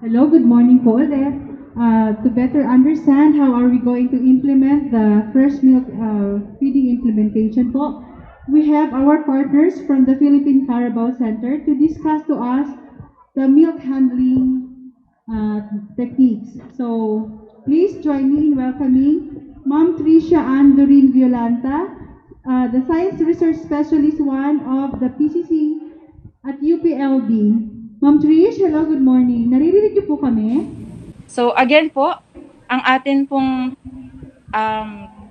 Hello, good morning po ulit. To better understand how are we going to implement the fresh milk feeding implementation po, we have our partners from the Philippine Carabao Center to discuss to us the milk handling techniques. So please join me in welcoming Ma'am Tricia Ann Doreen Violanta, the Science Research Specialist 1 of the PCC at UPLB. Ma'am Trish, hello, good morning. Naririnig niyo po kami? So again po, ang atin pong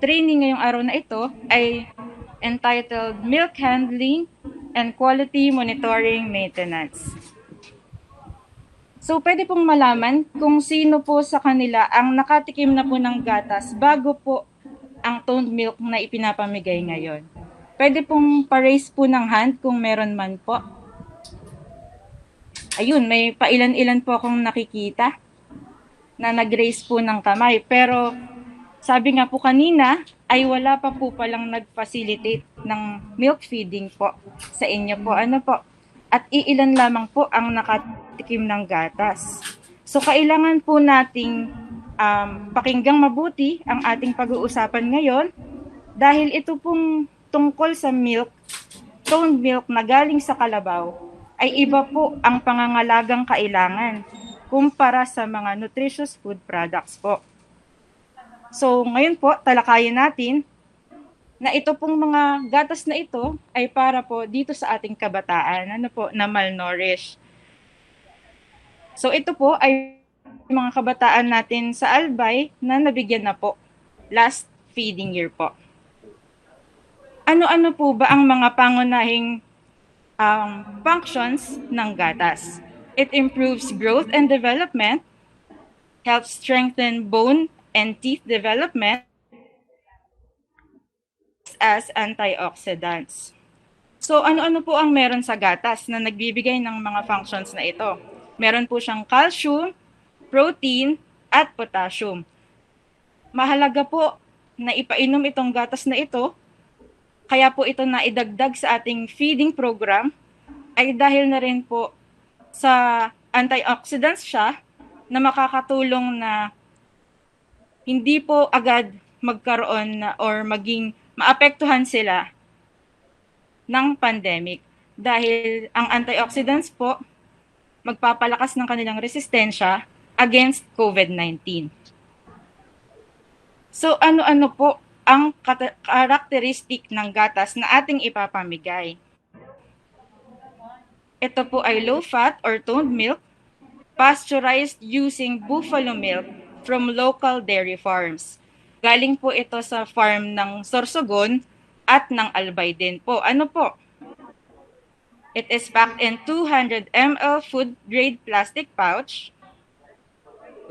training ngayong araw na ito ay entitled Milk Handling and Quality Monitoring Maintenance. So pwede pong malaman kung sino po sa kanila ang nakatikim na po ng gatas bago po ang toned milk na ipinapamigay ngayon. Pwede pong pa-raise po ng hand kung meron man po. Ayun, may pailan-ilan po akong nakikita na nag-raise po ng kamay. Pero sabi nga po kanina, ay wala pa po palang nag-facilitate ng milk feeding po sa inyo po. Ano po? At iilan lamang po ang nakatikim ng gatas. So kailangan po nating pakinggang mabuti ang ating pag-uusapan ngayon dahil ito pong tungkol sa milk, toned milk na galing sa kalabaw, ay iba po ang pangangalagang kailangan kumpara sa mga nutritious food products po. So ngayon po, talakayin natin na ito pong mga gatas na ito ay para po dito sa ating kabataan, ano po, na malnourished. So ito po ay mga kabataan natin sa Albay na nabigyan na po last feeding year po. Ano-ano po ba ang mga pangunahing functions ng gatas? It improves growth and development, helps strengthen bone and teeth development, as antioxidants. So ano-ano po ang meron sa gatas na nagbibigay ng mga functions na ito? Meron po siyang calcium, protein, at potassium. Mahalaga po na ipainom itong gatas na ito, kaya po ito na idagdag sa ating feeding program ay dahil na rin po sa antioxidants siya na makakatulong na hindi po agad magkaroon na or maging maapektuhan sila ng pandemic. Dahil ang antioxidants po magpapalakas ng kanilang resistensya against COVID-19. So ano-ano po ang karakteristik ng gatas na ating ipapamigay? Ito po ay low-fat or toned milk, pasteurized using buffalo milk from local dairy farms. Galing po ito sa farm ng Sorsogon at ng Albay din po. Ano po? It is packed in 200 ml food-grade plastic pouch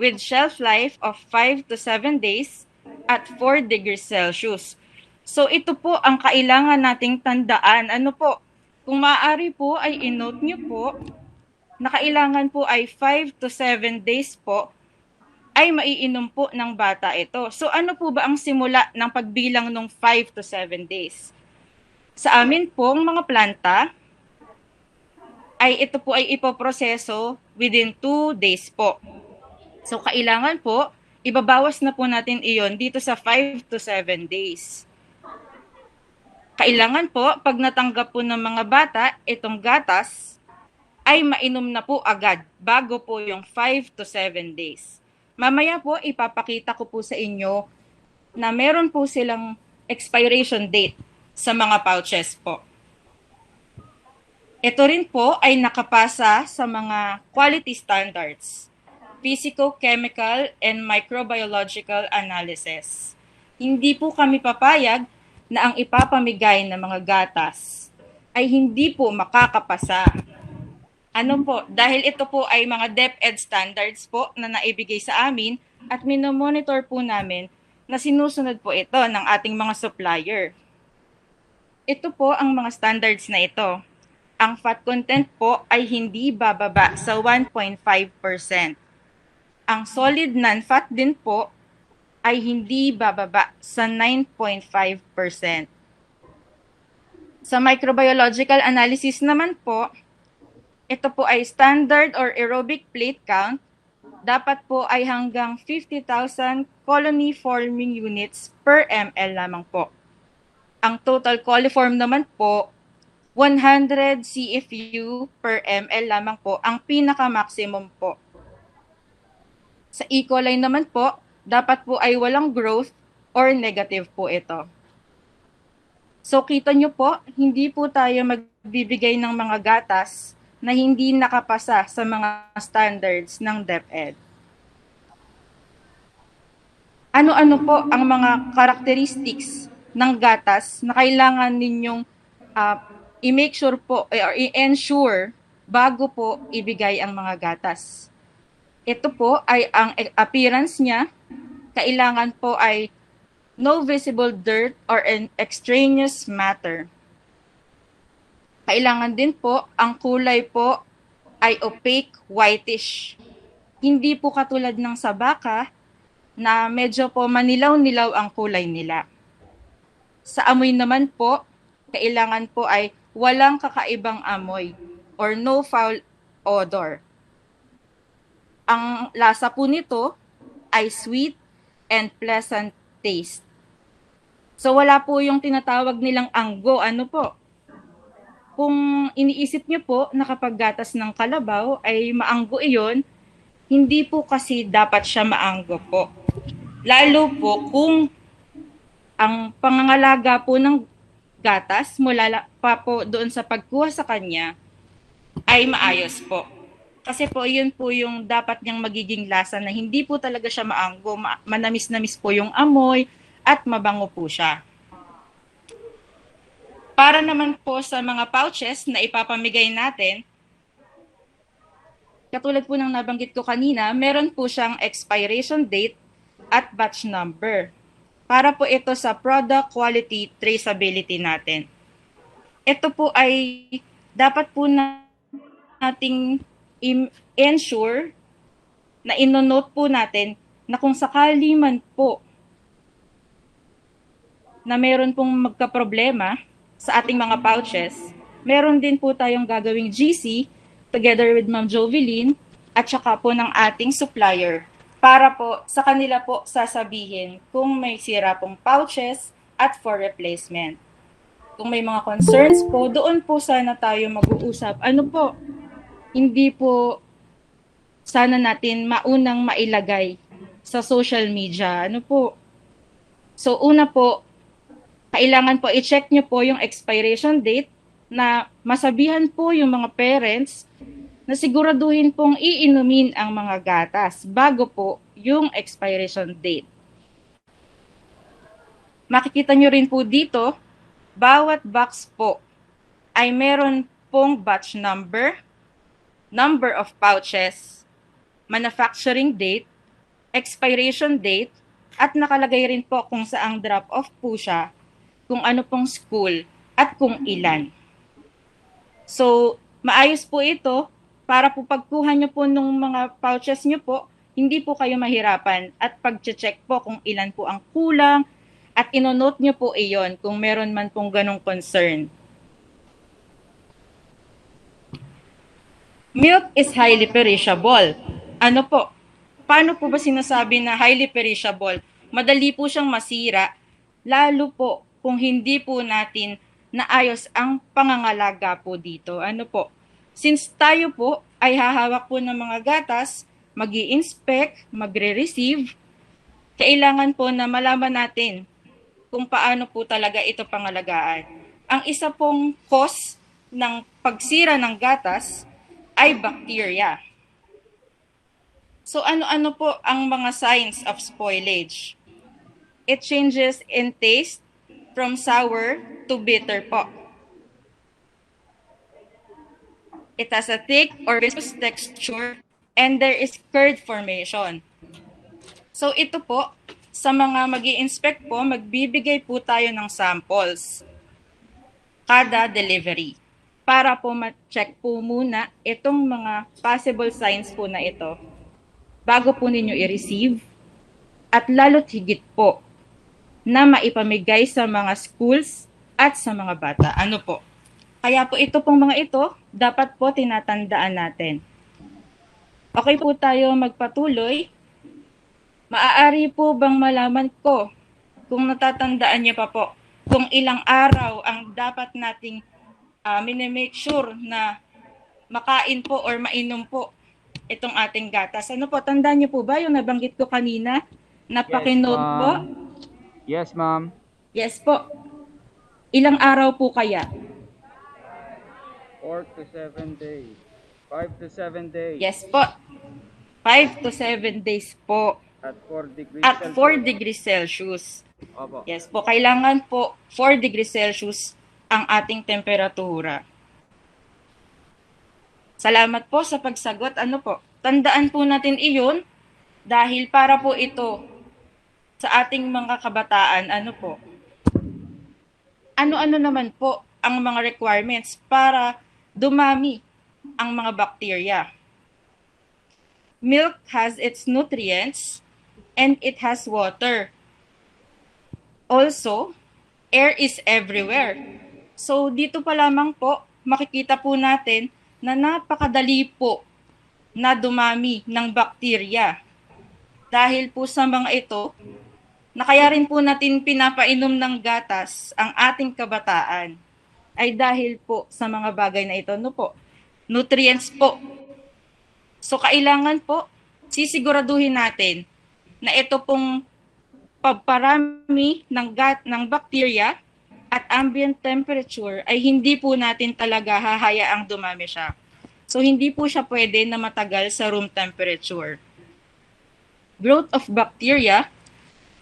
with shelf life of 5 to 7 days at 4 degrees Celsius. So ito po ang kailangan nating tandaan. Ano po? Kung maaari po ay i-note nyo po na kailangan po ay 5 to 7 days po ay maiinom po ng bata ito. So ano po ba ang simula ng pagbilang ng 5 to 7 days? Sa amin pong mga planta, ay ito po ay ipoproseso within 2 days po. So kailangan po, ibabawas na po natin iyon dito sa 5 to 7 days. Kailangan po, pag natanggap po ng mga bata, itong gatas, ay mainom na po agad bago po yung 5 to 7 days. Mamaya po, ipapakita ko po sa inyo na meron po silang expiration date sa mga pouches po. Ito rin po ay nakapasa sa mga quality standards, physico-chemical and microbiological analysis. Hindi po kami papayag na ang ipapamigay ng mga gatas ay hindi po makakapasa. Ano po, dahil ito po ay mga DepEd standards po na naibigay sa amin at minomonitor po namin na sinusunod po ito ng ating mga supplier. Ito po ang mga standards na ito. Ang fat content po ay hindi bababa sa 1.5%. Ang solid non-fat din po ay hindi bababa sa 9.5%. Sa microbiological analysis naman po, ito po ay standard or aerobic plate count dapat po ay hanggang 50,000 colony forming units per ml lamang po. Ang total coliform naman po, 100 CFU per ml lamang po ang pinaka-maximum po. Sa E. coli naman po, dapat po ay walang growth or negative po ito. So kita nyo po, hindi po tayo magbibigay ng mga gatas na hindi nakapasa sa mga standards ng DepEd. Ano-ano po ang mga characteristics ng gatas na kailangan ninyong i-make sure po or i-ensure bago po ibigay ang mga gatas? Ito po ay ang appearance niya. Kailangan po ay no visible dirt or an extraneous matter. Kailangan din po, ang kulay po ay opaque, whitish. Hindi po katulad ng sa baka na medyo po manilaw-nilaw ang kulay nila. Sa amoy naman po, kailangan po ay walang kakaibang amoy or no foul odor. Ang lasa po nito ay sweet and pleasant taste. So wala po yung tinatawag nilang anggo. Ano po? Kung iniisip niyo po na kapag gatas ng kalabaw ay maanggo iyon, hindi po kasi dapat siya maanggo po. Lalo po kung ang pangangalaga po ng gatas mula pa po doon sa pagkuha sa kanya ay maayos po. Kasi po yun po yung dapat niyang magiging lasa na hindi po talaga siya maanggo, manamis-namis po yung amoy at mabango po siya. Para naman po sa mga pouches na ipapamigay natin, katulad po ng nabanggit ko kanina, meron po siyang expiration date at batch number. Para po ito sa product quality traceability natin. Ito po ay dapat po nating ensure na inonote po natin na kung sakali man po na meron pong magka-problema sa ating mga pouches, meron din po tayong gagawing GC together with Ma'am Jovelyn at saka po ng ating supplier para po sa kanila po sasabihin kung may sira pong pouches at for replacement. Kung may mga concerns po, doon po sana tayo mag-uusap. Ano po, hindi po sana natin maunang mailagay sa social media. Ano po? So una po, kailangan po i-check nyo po yung expiration date na masabihan po yung mga parents na siguraduhin pong iinumin ang mga gatas bago po yung expiration date. Makikita nyo rin po dito, bawat box po ay meron pong batch number, number of pouches, manufacturing date, expiration date, at nakalagay rin po kung saang drop-off po siya, kung ano pong school, at kung ilan. So, maayos po ito para po pagkuha nyo po ng mga pouches nyo po, hindi po kayo mahirapan at pag-check po kung ilan po ang kulang at inonote nyo po iyon kung meron man pong ganong concern. Milk is highly perishable. Ano po? Paano po ba sinasabi na highly perishable? Madali po siyang masira, lalo po kung hindi po natin naayos ang pangangalaga po dito. Ano po? Since tayo po ay hahawak po ng mga gatas, mag-i-inspect, magre-receive, kailangan po na malaman natin kung paano po talaga ito pangalagaan. Ang isa pong cause ng pagsira ng gatas ay bacteria. So ano-ano po ang mga signs of spoilage? It changes in taste from sour to bitter po. It has a thick or viscous texture and there is curd formation. So ito po, sa mga mag-i-inspect po, magbibigay po tayo ng samples kada delivery para po ma-check po muna itong mga possible signs po na ito bago po ninyo i-receive at lalo't higit po na maipamigay sa mga schools at sa mga bata. Ano po? Kaya po ito pong mga ito, dapat po tinatandaan natin. Okay po tayo magpatuloy. Maaari po bang malaman ko kung natatandaan niyo pa po kung ilang araw ang dapat nating minimake sure na makain po or mainom po itong ating gatas. Ano po, tandaan niyo po ba yung nabanggit ko kanina? Yes, Napakinote po? ma'am. Yes, ma'am. Yes po. Ilang araw po kaya? 4 to 7 days. 5 to 7 days. Yes po. 5 to 7 days po. At 4 degrees At 4 Celsius. degrees Celsius. Opo. Yes po, kailangan po 4 degrees Celsius ang ating temperatura. Salamat po sa pagsagot. Ano po? Tandaan po natin iyon dahil para po ito sa ating mga kabataan. Ano po? Ano-ano naman po ang mga requirements para dumami ang mga bacteria? Milk has its nutrients and it has water. Also, air is everywhere. So dito pa lamang po, makikita po natin na napakadali po na dumami ng bakterya. Dahil po sa mga ito, na kaya rin po natin pinapainom ng gatas ang ating kabataan ay dahil po sa mga bagay na ito. No po? Nutrients po. So kailangan po, sisiguraduhin natin na ito pong pagparami ng bacteria at ambient temperature ay hindi po natin talaga hahayaang dumami siya. So hindi po siya pwede na matagal sa room temperature. Growth of bacteria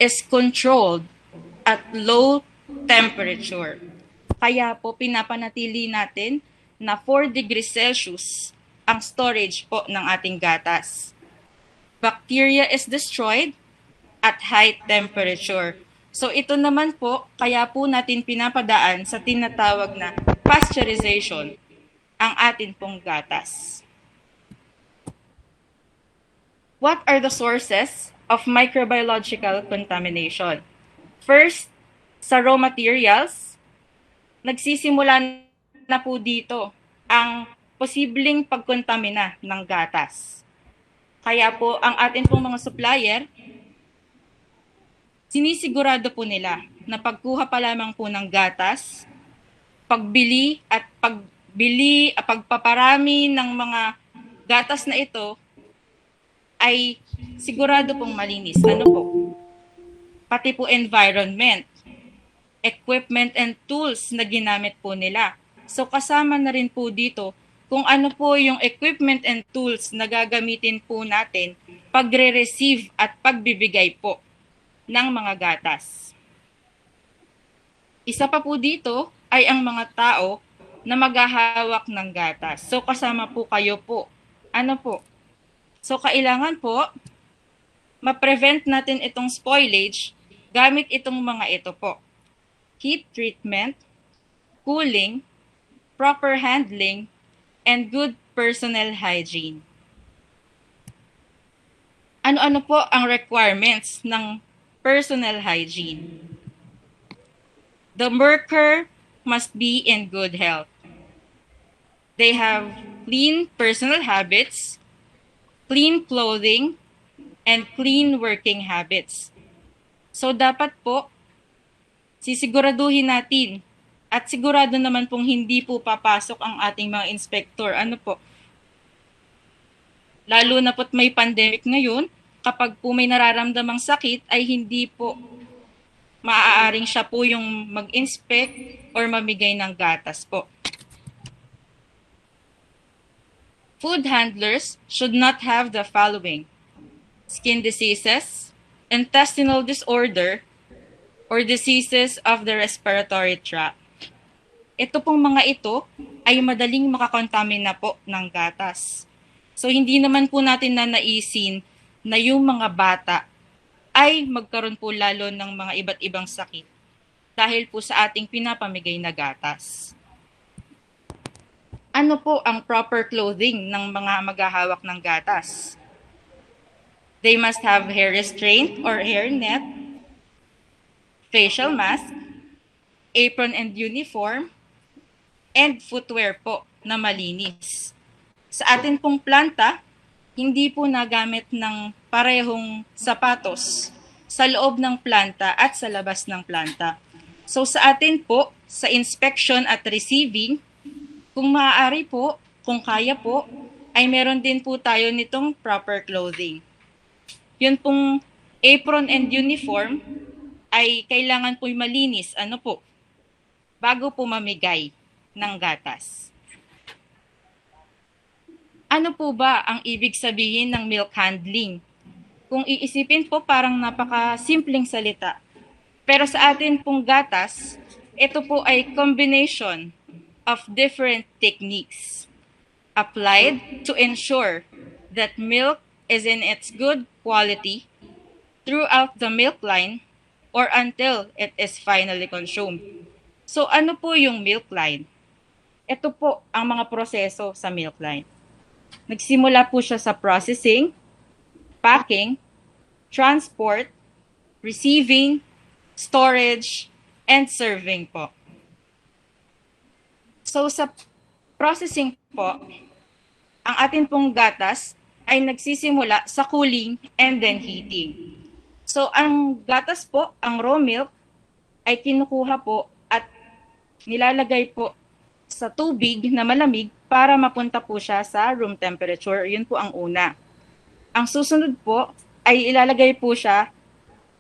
is controlled at low temperature. Kaya po pinapanatili natin na 4 degrees Celsius ang storage po ng ating gatas. Bacteria is destroyed at high temperature. So ito naman po, kaya po natin pinapadaan sa tinatawag na pasteurization ang atin pong gatas. What are the sources of microbiological contamination? First, sa raw materials, nagsisimula na po dito ang posibleng pagkontamina ng gatas. Kaya po ang atin pong mga supplier, sinisigurado po nila na pagkuha pa lamang po ng gatas, pagpaparami ng mga gatas na ito ay sigurado pong malinis. Ano po? Pati po environment, equipment and tools na ginamit po nila. So kasama na rin po dito kung ano po yung equipment and tools na gagamitin po natin pagre-receive at pagbibigay po ng mga gatas. Isa pa po dito ay ang mga tao na maghahawak ng gatas. So kasama po kayo po. Ano po? So kailangan po ma-prevent natin itong spoilage gamit itong mga ito po. Heat treatment, cooling, proper handling, and good personal hygiene. Ano-ano po ang requirements ng personal hygiene? The worker must be in good health. They have clean personal habits, clean clothing, and clean working habits. So dapat po, sisiguraduhin natin at sigurado naman pong hindi po papasok ang ating mga inspector. Ano po? Lalo na po't may pandemic ngayon, kapag po may nararamdamang sakit ay hindi po maaaring siya po yung mag-inspect or mamigay ng gatas po. Food handlers should not have the following: skin diseases, intestinal disorder, or diseases of the respiratory tract. Ito pong mga ito ay madaling makakontamina po ng gatas. So hindi naman po natin nanaisin na yung mga bata ay magkaroon po lalo ng mga iba't ibang sakit dahil po sa ating pinapamigay na gatas. Ano po ang proper clothing ng mga maghahawak ng gatas? They must have hair restraint or hairnet, facial mask, apron and uniform, and footwear po na malinis. Sa atin pong planta, hindi po nagamit ng parehong sapatos sa loob ng planta at sa labas ng planta. So sa atin po, sa inspection at receiving, kung maaari po, kung kaya po, ay meron din po tayo nitong proper clothing. Yun pong apron and uniform ay kailangan po'y malinis, bago po mamigay ng gatas. Ano po ba ang ibig sabihin ng milk handling? Kung iisipin po, parang napaka-simpleng salita. Pero sa atin pong gatas, ito po ay combination of different techniques applied to ensure that milk is in its good quality throughout the milk line or until it is finally consumed. So ano po yung milk line? Ito po ang mga proseso sa milk line. Nagsimula po siya sa processing, packing, transport, receiving, storage, and serving po. So sa processing po, ang atin pong gatas ay nagsisimula sa cooling and then heating. So ang gatas po, ang raw milk, ay kinukuha po at nilalagay po sa tubig na malamig para mapunta po siya sa room temperature. Yun po ang una. Ang susunod po ay ilalagay po siya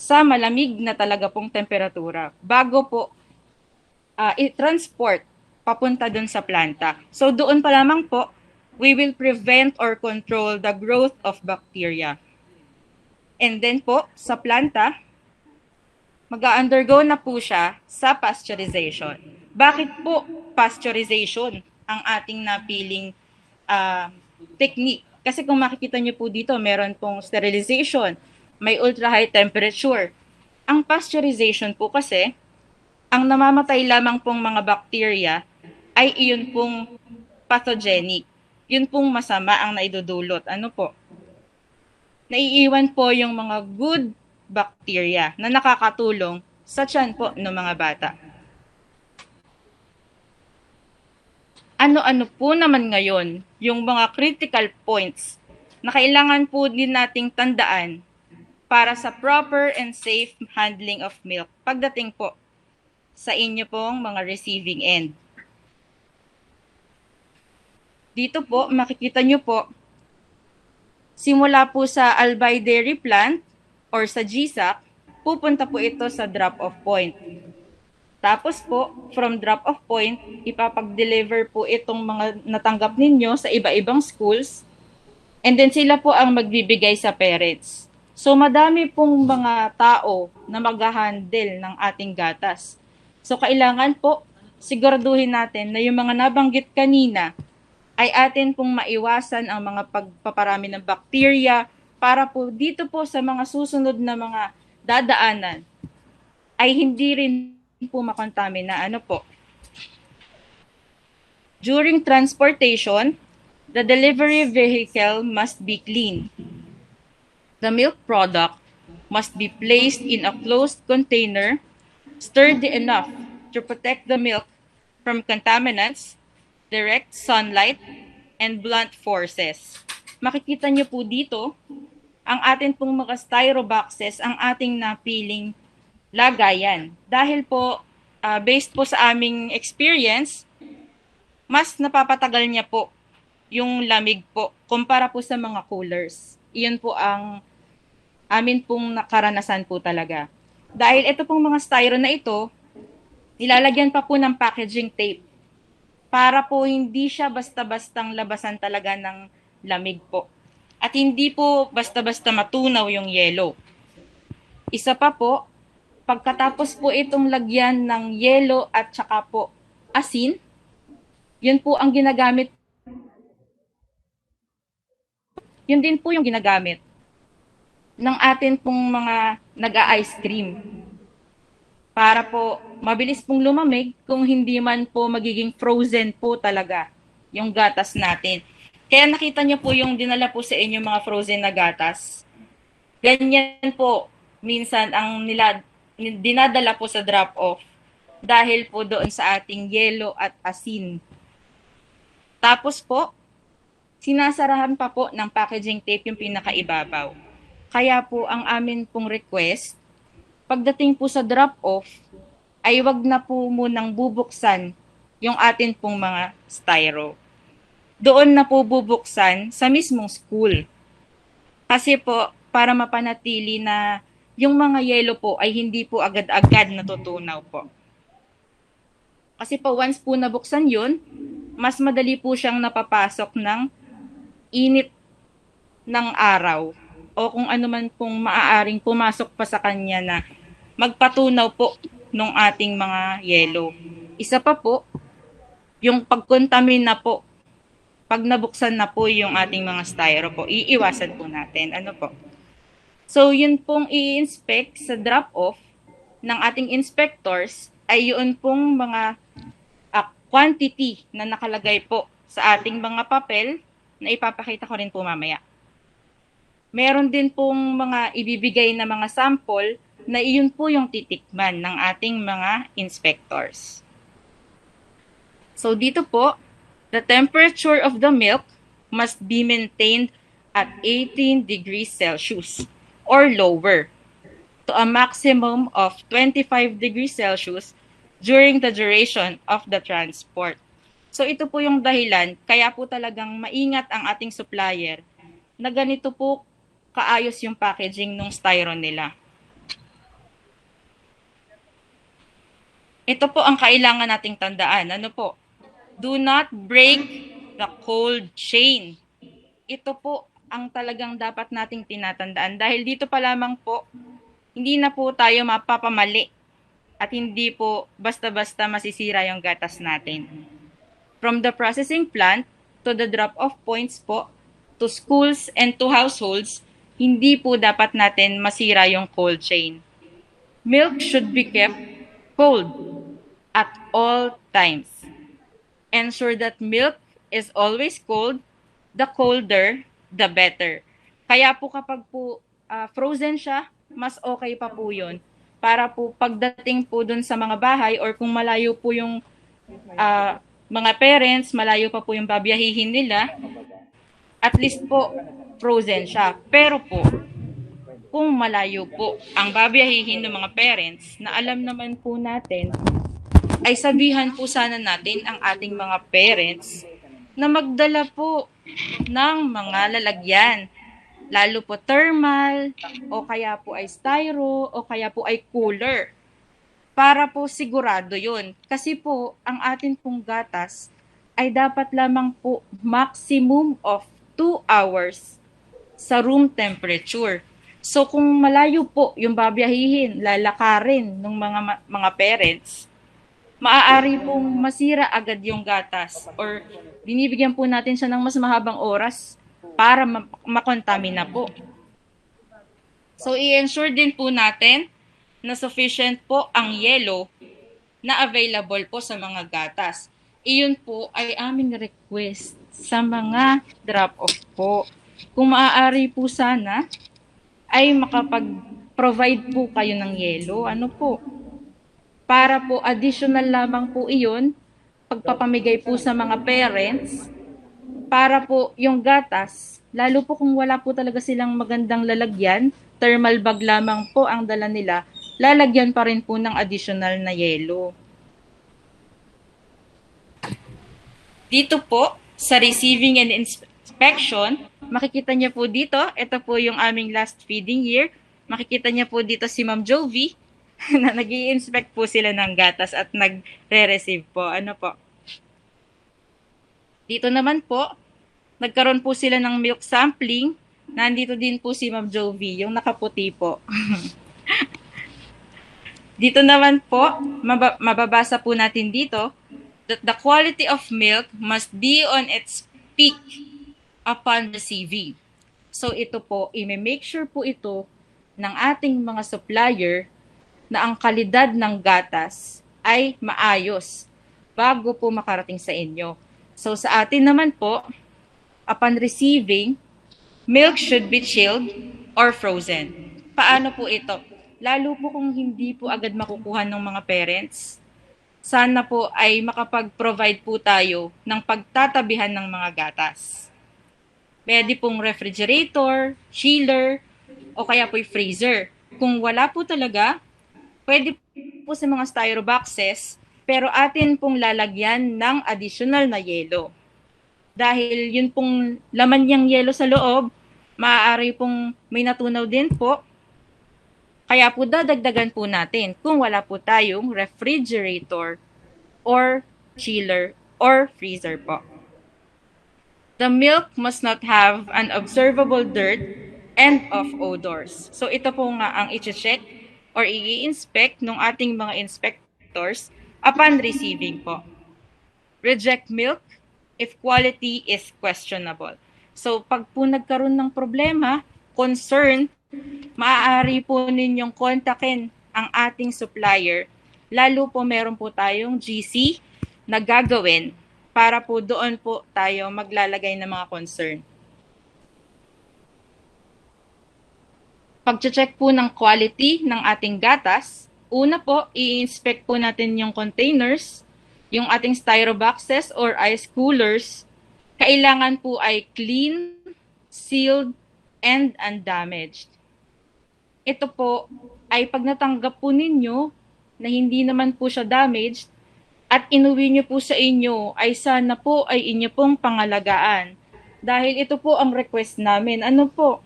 sa malamig na talaga pong temperatura bago po i-transport papunta dun sa planta. So doon pa lamang po, we will prevent or control the growth of bacteria. And then po, sa planta, mag-undergo na po siya sa pasteurization. Bakit po pasteurization ang ating napiling technique? Kasi kung makikita niyo po dito, meron pong sterilization, may ultra-high temperature. Ang pasteurization po kasi, ang namamatay lamang pong mga bacteria ay iyon pong pathogenic. Yun pong masama ang naidudulot. Naiiwan po yung mga good bacteria na nakakatulong sa tiyan po ng mga bata. Ano-ano po naman ngayon yung mga critical points na kailangan po din nating tandaan para sa proper and safe handling of milk pagdating po sa inyo pong mga receiving end. Dito po, makikita nyo po, simula po sa Albay Dairy Plant or sa GSAC, pupunta po ito sa drop-off point. Tapos po, from drop-off point, ipapag-deliver po itong mga natanggap ninyo sa iba-ibang schools. And then sila po ang magbibigay sa parents. So madami pong mga tao na mag-handle ng ating gatas. So kailangan po, siguraduhin natin na yung mga nabanggit kanina ay atin pong maiwasan ang mga pagpaparami ng bacteria para po dito po sa mga susunod na mga dadaanan ay hindi rin po makontamina. During transportation, the delivery vehicle must be clean. The milk product must be placed in a closed container, sturdy enough to protect the milk from contaminants, direct sunlight, and blunt forces. Makikita niyo po dito, ang atin pong mga styro boxes, ang ating napiling lagayan. Dahil po, based po sa aming experience, mas napapatagal niya po yung lamig po kumpara po sa mga coolers. Iyon po ang amin pong nakaranasan po talaga. Dahil ito pong mga styro na ito, nilalagyan pa po ng packaging tape para po hindi siya basta-bastang labasan talaga ng lamig po. At hindi po basta-basta matunaw yung yelo. Isa pa po, pagkatapos po itong lagyan ng yelo at saka po asin, yun po ang ginagamit. Yun din po yung ginagamit ng atin pong mga nag-a-ice cream. Para po mabilis pong lumamig kung hindi man po magiging frozen po talaga yung gatas natin. Kaya nakita niyo po yung dinala po sa inyo mga frozen na gatas. Ganyan po minsan ang dinadala po sa drop-off dahil po doon sa ating yelo at asin. Tapos po, sinasarahan pa po ng packaging tape yung pinakaibabaw. Kaya po ang amin pong request, pagdating po sa drop-off, ay wag na po munang bubuksan yung atin pong mga styro. Doon na po bubuksan sa mismong school. Kasi po, para mapanatili na yung mga yelo po ay hindi po agad-agad natutunaw po. Kasi po, once po nabuksan yun, mas madali po siyang napapasok ng init ng araw o kung ano man pong maaaring pumasok pa sa kanya na magpatunaw po ng ating mga yelo. Isa pa po, yung pagkontamin na po, pag nabuksan na po yung ating mga styro po, iiwasan po natin. Ano po? So, yun pong i-inspect sa drop-off ng ating inspectors ay yun pong mga quantity na nakalagay po sa ating mga papel na ipapakita ko rin po mamaya. Meron din pong mga ibibigay na mga sample na iyon po yung titikman ng ating mga inspectors. So dito po, the temperature of the milk must be maintained at 18 degrees Celsius or lower to a maximum of 25 degrees Celsius during the duration of the transport. So ito po yung dahilan, kaya po talagang maingat ang ating supplier na ganito po kaayos yung packaging ng styro nila. Ito po ang kailangan nating tandaan. Ano po? Do not break the cold chain. Ito po ang talagang dapat nating tinatandaan dahil dito pa lamang po, hindi na po tayo mapapamali at hindi po basta-basta masisira yung gatas natin. From the processing plant to the drop-off points po, to schools and to households, hindi po dapat natin masira yung cold chain. Milk should be kept cold at all times. Ensure that milk is always cold, the colder, the better. Kaya po kapag po frozen siya, mas okay pa po yun. Para po pagdating po dun sa mga bahay or kung malayo po yung mga parents, malayo pa po yung babiyahihin nila, at least po frozen siya. Pero po, kung malayo po ang babiyahihin ng mga parents na alam naman po natin, ay sabihan po sana natin ang ating mga parents na magdala po ng mga lalagyan. Lalo po thermal, o kaya po ay styro, o kaya po ay cooler. Para po sigurado yun. Kasi po, ang atin pong gatas ay dapat lamang po maximum of 2 hours sa room temperature. So kung malayo po yung babiyahihin, lalakarin ng mga parents, maaari pong masira agad yung gatas or binibigyan po natin siya ng mas mahabang oras para makontamina po. So, i-ensure din po natin na sufficient po ang yelo na available po sa mga gatas. Iyon po ay aming request sa mga drop-off po. Kung maaari po sana, ay makapag-provide po kayo ng yelo. Ano po? Para po additional lamang po iyon, pagpapamigay po sa mga parents, para po yung gatas, lalo po kung wala po talaga silang magandang lalagyan, thermal bag lamang po ang dala nila, lalagyan pa rin po ng additional na yelo. Dito po, sa receiving and inspection, makikita niyo po dito, ito po yung aming last feeding year. Makikita niyo po dito si Ma'am Jovi, na nag-i-inspect po sila ng gatas at nagre-receive po. Ano po? Dito naman po, nagkaroon po sila ng milk sampling. Nandito din po si Ma'am Jovi, yung nakaputi po. Dito naman po, mababasa po natin dito that the quality of milk must be on its peak upon receiving. So ito po, i-make sure po ito ng ating mga supplier na ang kalidad ng gatas ay maayos bago po makarating sa inyo. So sa atin naman po, upon receiving, milk should be chilled or frozen. Paano po ito? Lalo po kung hindi po agad makukuha ng mga parents, sana po ay makapag-provide po tayo ng pagtatabihan ng mga gatas. Pwede pong refrigerator, chiller, o kaya po'y freezer. Kung wala po talaga, pwede po sa mga styro boxes, pero atin pong lalagyan ng additional na yelo. Dahil yun pong laman niyang yelo sa loob, maaari pong may natunaw din po. Kaya po dadagdagan po natin kung wala po tayong refrigerator or chiller or freezer po. The milk must not have an observable dirt and of odors. So ito po nga ang i-check or i-inspect ng ating mga inspectors upon receiving po. Reject milk if quality is questionable. So pag po nagkaroon ng problema, concern, maaari po ninyong kontakin ang ating supplier. Lalo po meron po tayong GC na gagawin para po doon po tayo maglalagay ng mga concern. Pag-check po ng quality ng ating gatas, una po, i-inspect po natin yung containers, yung ating styro boxes or ice coolers. Kailangan po ay clean, sealed, and undamaged. Ito po ay pag natanggap po ninyo na hindi naman po siya damaged, at inuwi niyo po sa inyo, ay sana po ay inyo pong pangalagaan. Dahil ito po ang request namin. Ano po?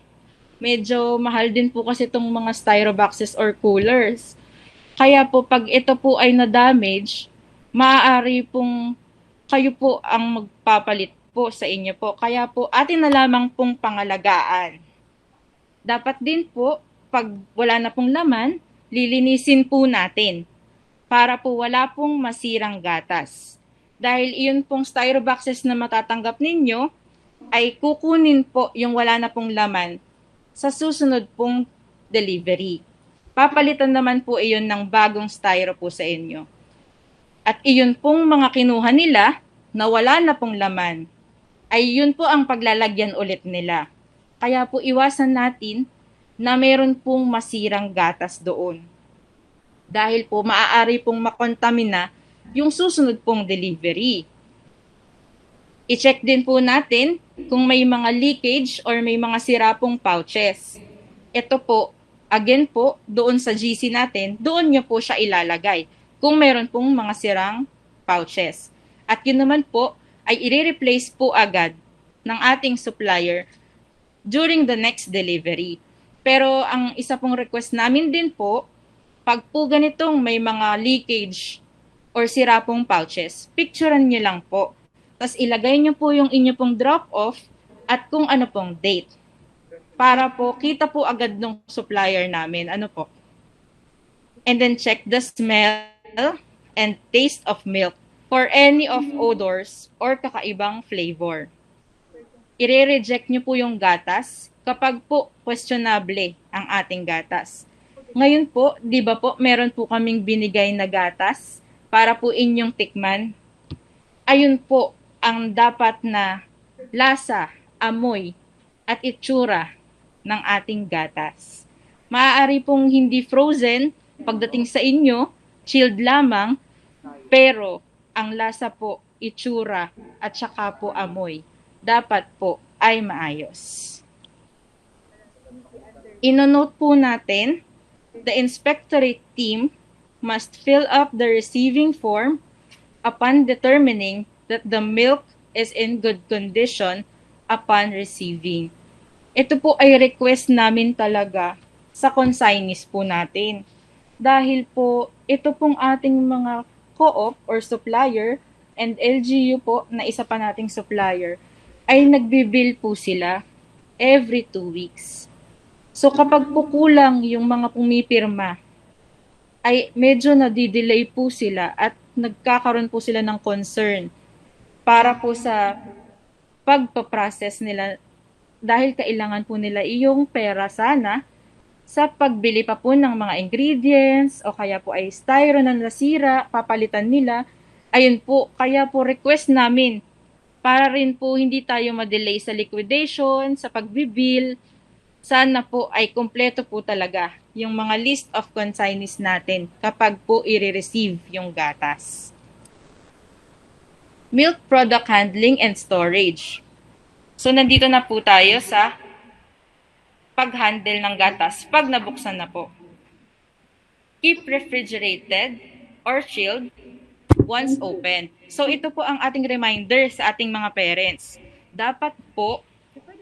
Medyo mahal din po kasi itong mga styro boxes or coolers. Kaya po pag ito po ay na-damage, maaari pong kayo po ang magpapalit po sa inyo po. Kaya po atin na lamang pong pangalagaan. Dapat din po, pag wala na pong laman, lilinisin po natin para po wala pong masirang gatas. Dahil iyon pong styro boxes na matatanggap ninyo, ay kukunin po yung wala na pong laman sa susunod pong delivery. Papalitan naman po iyon ng bagong styro po sa inyo. At iyon pong mga kinuha nila na wala na pong laman, ay yun po ang paglalagyan ulit nila. Kaya po iwasan natin na meron pong masirang gatas doon. Dahil po maaari pong makontamina yung susunod pong delivery. I-check din po natin kung may mga leakage or may mga sira pong pouches. Ito po, again po, doon sa GC natin, doon nyo po siya ilalagay kung meron pong mga sirang pouches. At yun naman po ay i-replace po agad ng ating supplier during the next delivery. Pero ang isa pong request namin din po, pag po ganitong may mga leakage or sira pong pouches, picturean nyo lang po. Tapos ilagay nyo po yung inyo pong drop-off at kung ano pong date. Para po kita po agad ng supplier namin. Ano po? And then check the smell and taste of milk for any of odors or kakaibang flavor. I-reject nyo po yung gatas kapag po questionable ang ating gatas. Ngayon po, di ba po, meron po kaming binigay na gatas para po inyong tikman. Ayun po ang dapat na lasa, amoy, at itsura ng ating gatas. Maaari pong hindi frozen pagdating sa inyo, chilled lamang, pero ang lasa po, itsura, at saka po amoy, dapat po ay maayos. Inonote po natin, the inspectorate team must fill up the receiving form upon determining that the milk is in good condition upon receiving. Ito po ay request namin talaga sa consignees po natin. Dahil po, ito pong ating mga co-op or supplier and LGU po na isa pa nating supplier ay nagbibill po sila every 2 weeks. So kapag po kulang yung mga pumipirma, ay medyo nadidelay po sila at nagkakaroon po sila ng concern para po sa pagpaprocess nila dahil kailangan po nila iyong pera sana sa pagbili pa po ng mga ingredients o kaya po ay styro na nasira, papalitan nila. Ayun po, kaya po request namin para rin po hindi tayo ma-delay sa liquidation, sa pagbibil. Sana po ay kumpleto po talaga yung mga list of consignees natin kapag po i-receive yung gatas. Milk product handling and storage. So, nandito na po tayo sa pag-handle ng gatas pag nabuksan na po. Keep refrigerated or chilled once open. So, ito po ang ating reminder sa ating mga parents. Dapat po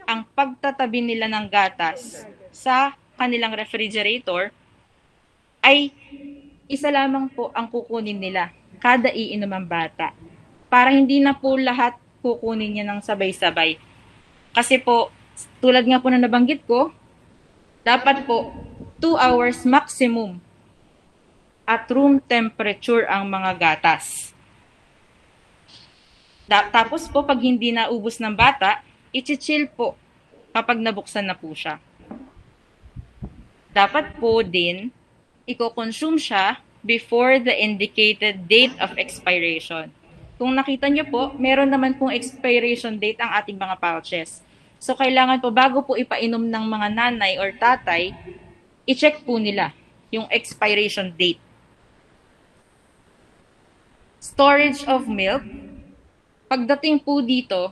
ang pagtatabi nila ng gatas sa kanilang refrigerator ay isa lamang po ang kukunin nila kada iinom ang bata. Para hindi na po lahat kukunin niya ng sabay-sabay. Kasi po, tulad nga po na nabanggit ko, dapat po 2 hours maximum at room temperature ang mga gatas. Tapos po, pag hindi na ubos ng bata, i-chill po kapag nabuksan na po siya. Dapat po din, i-consume siya before the indicated date of expiration. Kung nakita nyo po, meron naman pong expiration date ang ating mga pouches. So, kailangan po, bago po ipainom ng mga nanay or tatay, i-check po nila yung expiration date. Storage of milk. Pagdating po dito,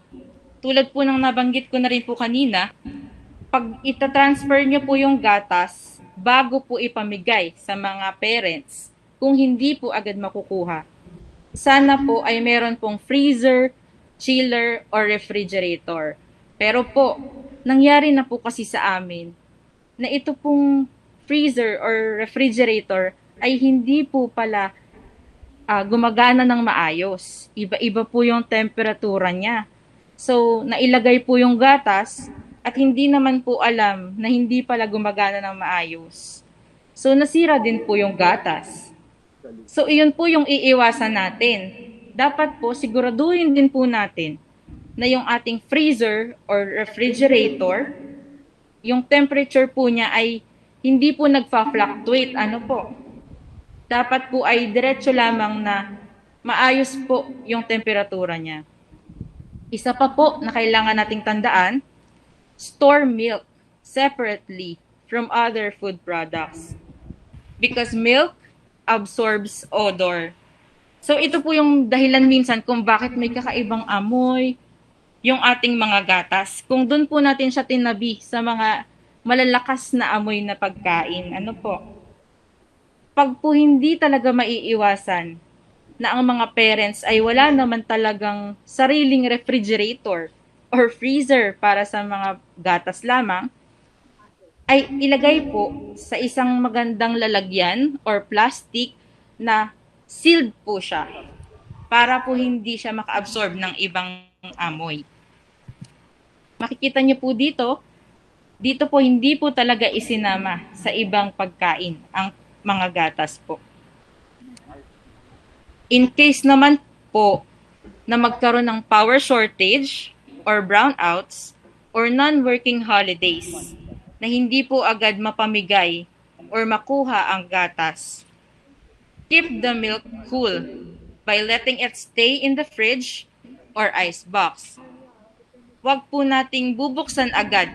tulad po ng nabanggit ko na rin po kanina, pag itatransfer nyo po yung gatas, bago po ipamigay sa mga parents, kung hindi po agad makukuha, sana po ay meron pong freezer, chiller, or refrigerator. Pero po, nangyari na po kasi sa amin na ito pong freezer or refrigerator ay hindi po pala gumagana ng maayos. Iba-iba po yung temperatura niya. So, nailagay po yung gatas at hindi naman po alam na hindi pala gumagana ng maayos. So, nasira din po yung gatas. So, iyon po yung iiwasan natin. Dapat po, siguraduhin din po natin na yung ating freezer or refrigerator, yung temperature po niya ay hindi po nagfa-fluctuate. Ano po? Dapat po ay diretso lamang na maayos po yung temperatura niya. Isa pa po na kailangan nating tandaan, store milk separately from other food products. Because milk absorbs odor. So ito po yung dahilan minsan kung bakit may kakaibang amoy yung ating mga gatas. Kung doon po natin siya tinabi sa mga malalakas na amoy na pagkain, ano po? Pag po hindi talaga maiiwasan na ang mga parents ay wala naman talagang sariling refrigerator or freezer para sa mga gatas lamang, ay ilagay po sa isang magandang lalagyan or plastic na sealed po siya para po hindi siya maka-absorb ng ibang amoy. Makikita niyo po dito po hindi po talaga isinama sa ibang pagkain ang mga gatas po. In case naman po na magkaroon ng power shortage or brownouts or non-working holidays na hindi po agad mapamigay or makuha ang gatas, keep the milk cool by letting it stay in the fridge or ice box. Huwag po nating bubuksan agad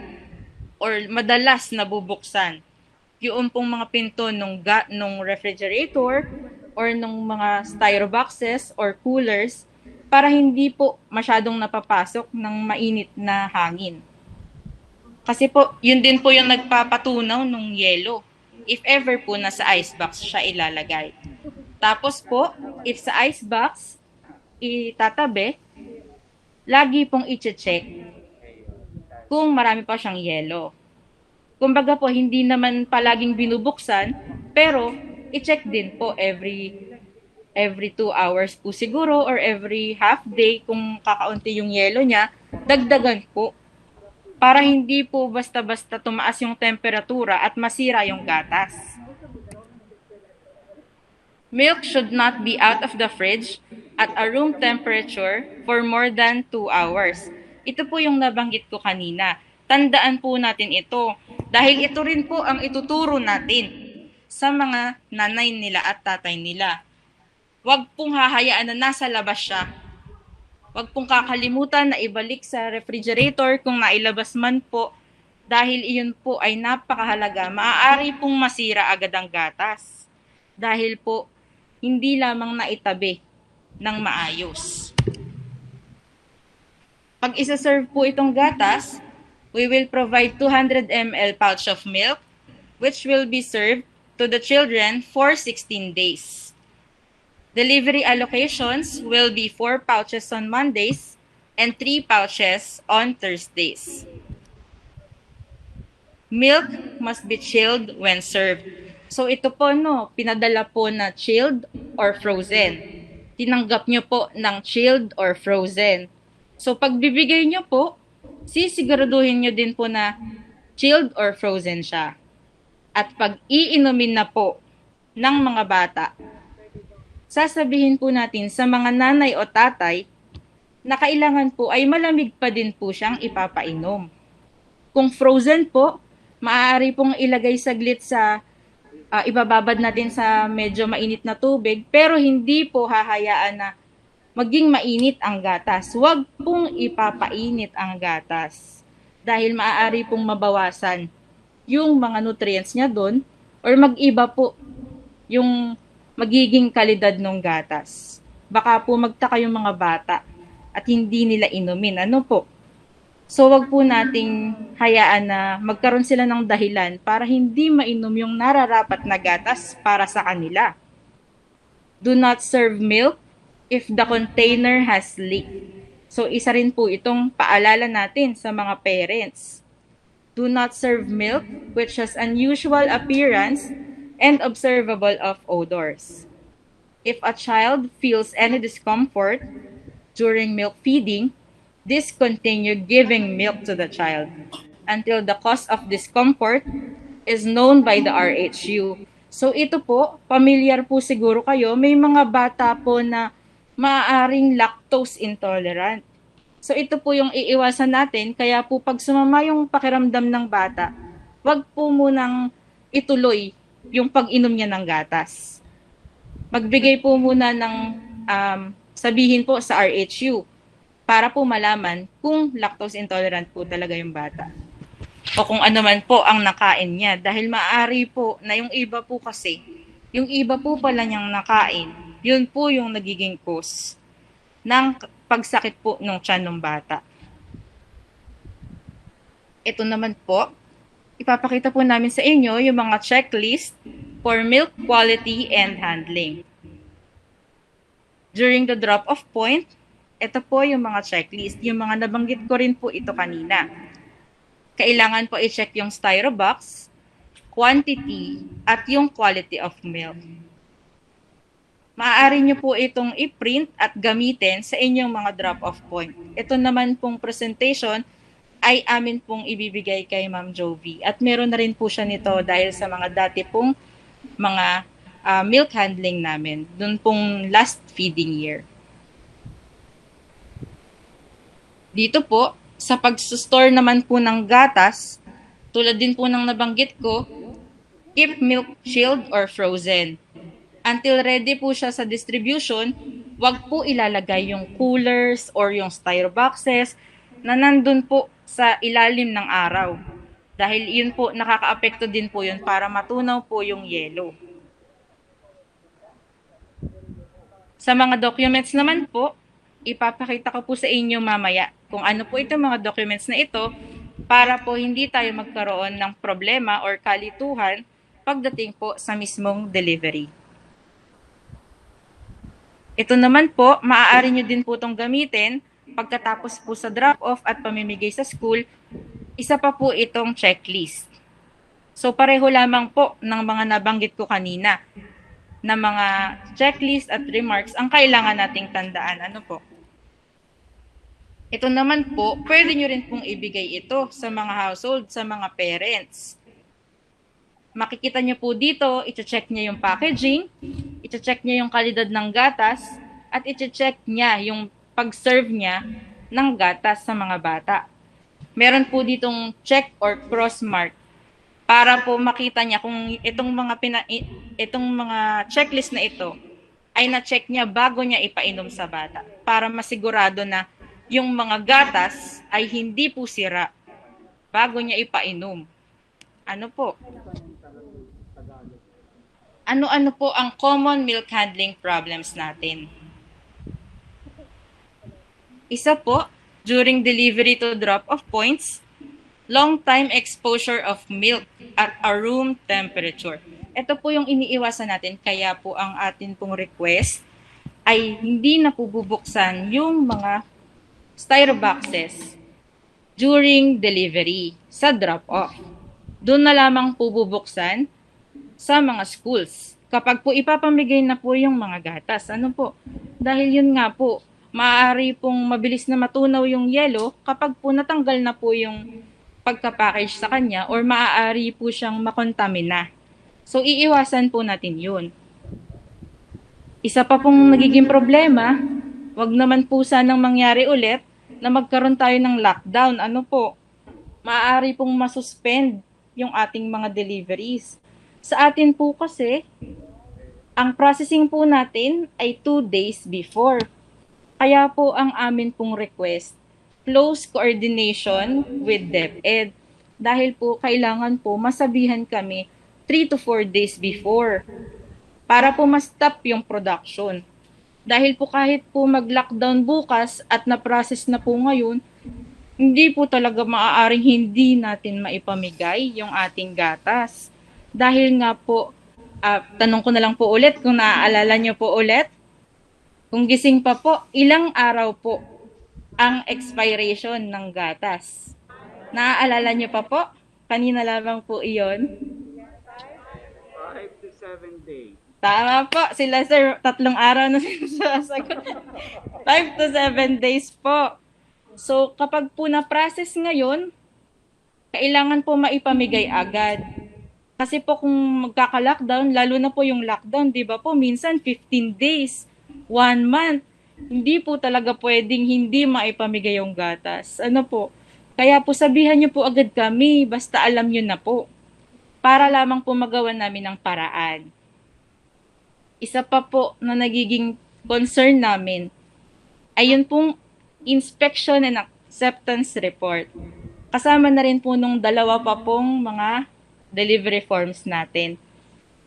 or madalas na bubuksan yung pong mga pinto nung refrigerator or nung mga styro boxes or coolers para hindi po masyadong napapasok ng mainit na hangin. Kasi po, yun din po yung nagpapatunaw nung yelo. If ever po nasa icebox siya ilalagay. Tapos po, if sa icebox itatabi, lagi pong i-check kung marami pa siyang yelo. Kumbaga po, hindi naman palaging binubuksan, pero i-check din po every 2 hours po siguro or every half day kung kakaunti yung yelo niya, dagdagan po para hindi po basta-basta tumaas yung temperatura at masira yung gatas. Milk should not be out of the fridge at a room temperature for more than 2 hours. Ito po yung nabanggit ko kanina. Tandaan po natin ito dahil ito rin po ang ituturo natin sa mga nanay nila at tatay nila. Huwag pong hahayaan na nasa labas siya. Huwag pong kakalimutan na ibalik sa refrigerator kung nailabas man po dahil iyon po ay napakahalaga. Maaari pong masira agad ang gatas dahil po hindi lamang naitabi ng maayos. Pag isa-serve po itong gatas, we will provide 200 ml pouch of milk, which will be served to the children for 16 days. Delivery allocations will be 4 pouches on Mondays and 3 pouches on Thursdays. Milk must be chilled when served. So ito po pinadala po na chilled or frozen. Tinanggap nyo po ng chilled or frozen. So pagbibigay nyo po, sisiguraduhin nyo din po na chilled or frozen siya. At pag iinumin na po ng mga bata, sasabihin po natin sa mga nanay o tatay na kailangan po ay malamig pa din po siyang ipapainom. Kung frozen po, maaari pong ilagay saglit sa ibababad natin sa medyo mainit na tubig, pero hindi po hahayaan na maging mainit ang gatas. Huwag pong ipapainit ang gatas dahil maaari pong mabawasan yung mga nutrients niya doon or mag-iba po yung magiging kalidad ng gatas. Baka po magtaka yung mga bata at hindi nila inumin. Ano po? So wag po nating hayaan na magkaroon sila ng dahilan para hindi mainom yung nararapat na gatas para sa kanila. Do not serve milk if the container has leak. So isa rin po itong paalala natin sa mga parents. Do not serve milk which has unusual appearance and observable of odors. If a child feels any discomfort during milk feeding, discontinue giving milk to the child until the cause of discomfort is known by the RHU. So ito po, familiar po siguro kayo, may mga bata po na maaaring lactose intolerant. So ito po yung iiwasan natin, kaya po pag sumama yung pakiramdam ng bata, wag po munang ituloy yung pag-inom niya ng gatas. Magbigay po muna ng sabihin po sa RHU para po malaman kung lactose intolerant po talaga yung bata. O kung ano man po ang nakain niya. Dahil maaari po na yung iba po kasi, yung iba po pala niyang nakain, yun po yung nagiging cause ng pagsakit po ng tiyan ng bata. Ito naman po, ipapakita po namin sa inyo yung mga checklist for milk quality and handling. During the drop-off point, ito po yung mga checklist. Yung mga nabanggit ko rin po ito kanina. Kailangan po i-check yung styrobox, quantity, at yung quality of milk. Maaari nyo po itong i-print at gamitin sa inyong mga drop-off point. Ito naman pong presentation ay amin pong ibibigay kay Ma'am Jovi. At meron na rin po siya nito dahil sa mga dati pong mga milk handling namin. Doon pong last feeding year. Dito po, sa pag-store naman po ng gatas, tulad din po ng nabanggit ko, keep milk chilled or frozen. Until ready po siya sa distribution, wag po ilalagay yung coolers or yung styroboxes na nandun po sa ilalim ng araw. Dahil yun po, nakaka-apekto din po yun para matunaw po yung yelo. Sa mga documents naman po, ipapakita ko po sa inyo mamaya kung ano po itong mga documents na ito para po hindi tayo magkaroon ng problema or kalituhan pagdating po sa mismong delivery. Ito naman po, maaari nyo din po itong gamitin pagkatapos po sa drop-off at pamimigay sa school, isa pa po itong checklist. So pareho lamang po ng mga nabanggit ko kanina na mga checklist at remarks ang kailangan nating tandaan. Ano po? Ito naman po, pwede nyo rin pong ibigay ito sa mga household, sa mga parents. Makikita nyo po dito, iti-check niya yung packaging, iti-check niya yung kalidad ng gatas, at iti-check niya yung pag-serve niya ng gatas sa mga bata. Meron po ditong check or cross mark para po makita niya kung itong mga checklist na ito ay na-check niya bago niya ipainom sa bata para masigurado na yung mga gatas ay hindi po sira bago niya ipainom. Ano po? Ano-ano po ang common milk handling problems natin? Isa po, during delivery to drop-off points, long time exposure of milk at a room temperature. Ito po yung iniiwasan natin, kaya po ang atin pong request ay hindi na po bubuksan yung mga styro boxes during delivery sa drop-off. Doon na lamang po bubuksan sa mga schools. Kapag po ipapamigay na po yung mga gatas, ano po? Dahil yun nga po, maaari pong mabilis na matunaw yung yelo kapag po natanggal na po yung pagka-package sa kanya or maaari po siyang makontamina. So, iiwasan po natin yun. Isa pa pong nagiging problema, wag naman po sanang mangyari ulit na magkaroon tayo ng lockdown. Ano po? Maaari pong masuspend yung ating mga deliveries. Sa atin po kasi, ang processing po natin ay 2 days before. Kaya po ang amin pong request, close coordination with DepEd. Dahil po kailangan po masabihan kami 3 to 4 days before para po ma-stop yung production. Dahil po kahit po mag-lockdown bukas at na-process na po ngayon, hindi po talaga maaaring hindi natin maipamigay yung ating gatas. Dahil nga po, tanong ko na lang po ulit kung naaalala nyo po ulit, kung gising pa po, ilang araw po ang expiration ng gatas? Naaalala nyo pa po? Kanina lamang po iyon. 5 to 7 days. Tama po, sila sir, 3 araw na sinasagot. 5 to 7 days po. So kapag po na-process ngayon, kailangan po maipamigay agad. Kasi po kung magkaka-lockdown, lalo na po yung lockdown, di ba po, minsan 15 days, 1 month, hindi po talaga pwedeng hindi maipamigay yung gatas. Ano po? Kaya po sabihan niyo po agad kami, basta alam niyo na po. Para lamang po magawa namin ng paraan. Isa pa po na nagiging concern namin, ay yun pong inspection and acceptance report. Kasama na rin po nung 2 pa pong mga delivery forms natin.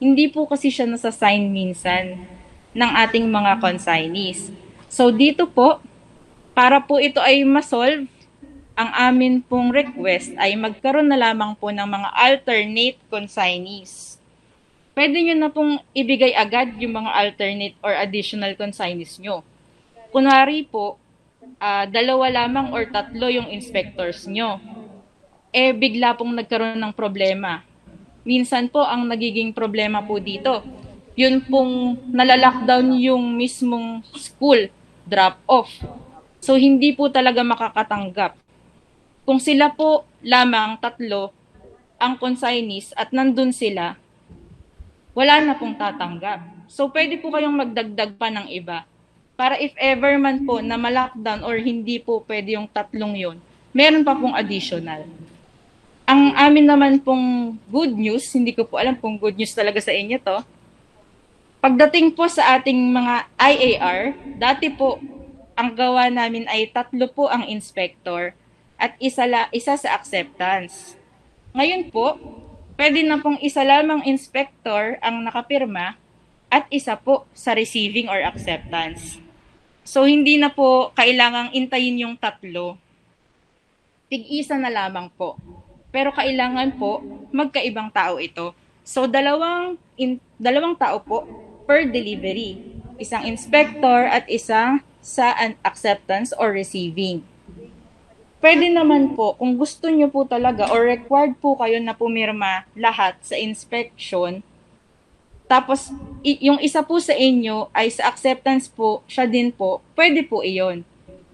Hindi po kasi siya nasa-sign minsan ng ating mga consignees. So dito po, para po ito ay ma-solve, ang amin pong request ay magkaroon na lamang po ng mga alternate consignees. Pwede nyo na pong ibigay agad yung mga alternate or additional consignees nyo. Kunwari po, 2 lamang or 3 yung inspectors nyo. Bigla pong nagkaroon ng problema. Minsan po, ang nagiging problema po dito, yun pong nalalockdown yung mismong school, drop-off. So, hindi po talaga makakatanggap. Kung sila po lamang 3 ang consignees at nandun sila, wala na pong tatanggap. So, pwede po kayong magdagdag pa ng iba. Para if ever man po na ma-lockdown or hindi po pwede yung 3 yun, meron pa pong additional. Ang amin naman pong good news, hindi ko po alam kung good news talaga sa inyo to, pagdating po sa ating mga IAR, dati po, ang gawa namin ay 3 po ang inspector at isa sa acceptance. Ngayon po, pwede na pong isa lamang inspector ang nakapirma at isa po sa receiving or acceptance. So, hindi na po kailangang intayin yung 3. Tig-isa na lamang po. Pero kailangan po magkaibang tao ito. So, dalawang tao po per delivery. Isang inspector at isang sa acceptance or receiving. Pwede naman po, kung gusto nyo po talaga or required po kayo na pumirma lahat sa inspection, tapos yung isa po sa inyo ay sa acceptance po, siya din po, pwede po iyon.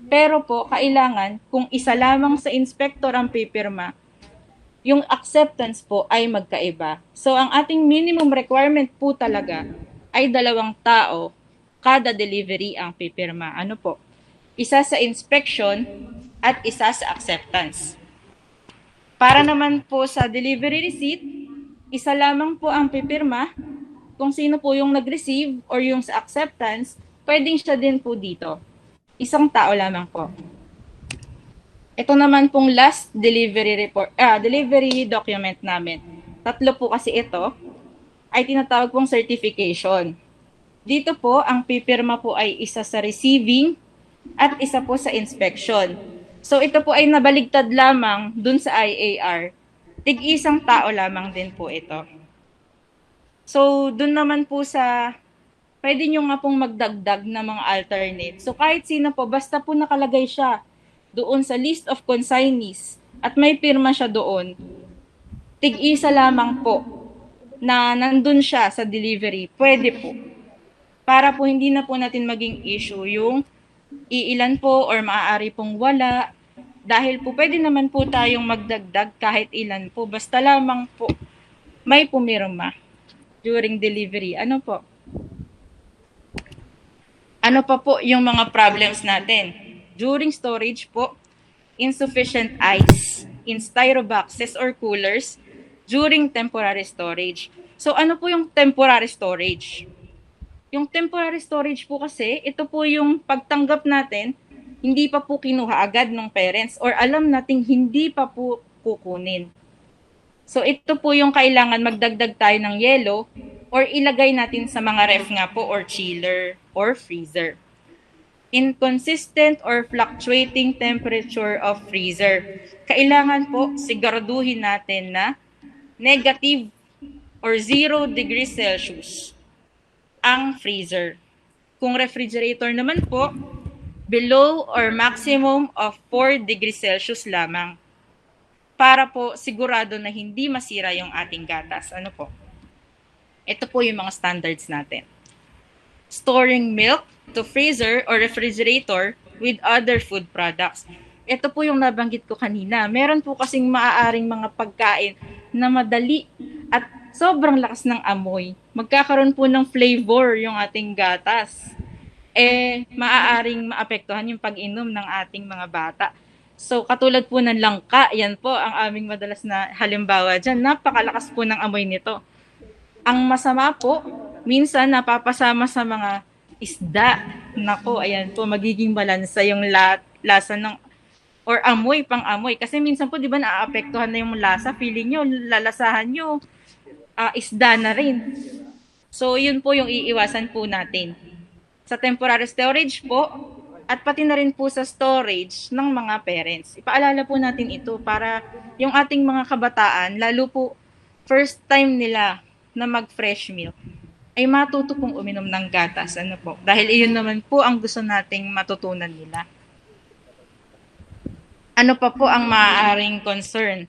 Pero po, kailangan, kung isa lamang sa inspector ang pipirma, yung acceptance po ay magkaiba. So, ang ating minimum requirement po talaga ay 2 tao kada delivery ang pipirma. Ano po? Isa sa inspection at isa sa acceptance. Para naman po sa delivery receipt, isa lamang po ang pipirma. Kung sino po yung nag-receive or yung sa acceptance, pwedeng siya din po dito. 1 tao lamang po. Ito naman pong last delivery document namin. 3 po kasi ito ay tinatawag pong certification. Dito po, ang pipirma po ay isa sa receiving at isa po sa inspection. So ito po ay nabaligtad lamang dun sa IAR. Tig-isang tao lamang din po ito. So dun naman po sa pwede nyo nga pong magdagdag na mga alternate. So kahit sino po, basta po nakalagay siya doon sa list of consignees at may pirma siya doon, tig-isa lamang po na nandun siya sa delivery, pwede po. Para po hindi na po natin maging issue yung iilan po or maaari pong wala. Dahil po pwede naman po tayong magdagdag kahit ilan po. Basta lamang po may pumirma during delivery. Ano po? Ano pa po yung mga problems natin? During storage po, insufficient ice in styro boxes or coolers during temporary storage. So ano po yung temporary storage? Yung temporary storage po kasi, ito po yung pagtanggap natin, hindi pa po kinuha agad ng parents or alam nating hindi pa po kukunin. So ito po yung kailangan magdagdag tayo ng yelo or ilagay natin sa mga ref nga po or chiller or freezer. Inconsistent or fluctuating temperature of freezer. Kailangan po siguraduhin natin na negative or 0 degrees Celsius ang freezer. Kung refrigerator naman po, below or maximum of 4 degrees Celsius lamang para po sigurado na hindi masira yung ating gatas. Ano po? Ito po yung mga standards natin. Storing milk to freezer or refrigerator with other food products. Ito po yung nabanggit ko kanina. Meron po kasing maaaring mga pagkain na madali at sobrang lakas ng amoy. Magkakaroon po ng flavor yung ating gatas. Maaaring maapektuhan yung pag-inom ng ating mga bata. So, katulad po ng langka, yan po ang aming madalas na halimbawa dyan. Napakalakas po ng amoy nito. Ang masama po, minsan napapasama sa mga isda. Nako, ayan po, magiging balansa yung lasa ng or amoy, pang-amoy. Kasi minsan po, di ba, naaapektuhan na yung lasa. Feeling nyo, lalasahan nyo, isda na rin. So, yun po yung iiwasan po natin. Sa temporary storage po, at pati na rin po sa storage ng mga parents. Ipaalala po natin ito para yung ating mga kabataan, lalo po first time nila na mag-fresh milk, ay matuto pong uminom ng gatas. Ano po? Dahil iyon naman po ang gusto nating matutunan nila. Ano pa po ang maaaring concern?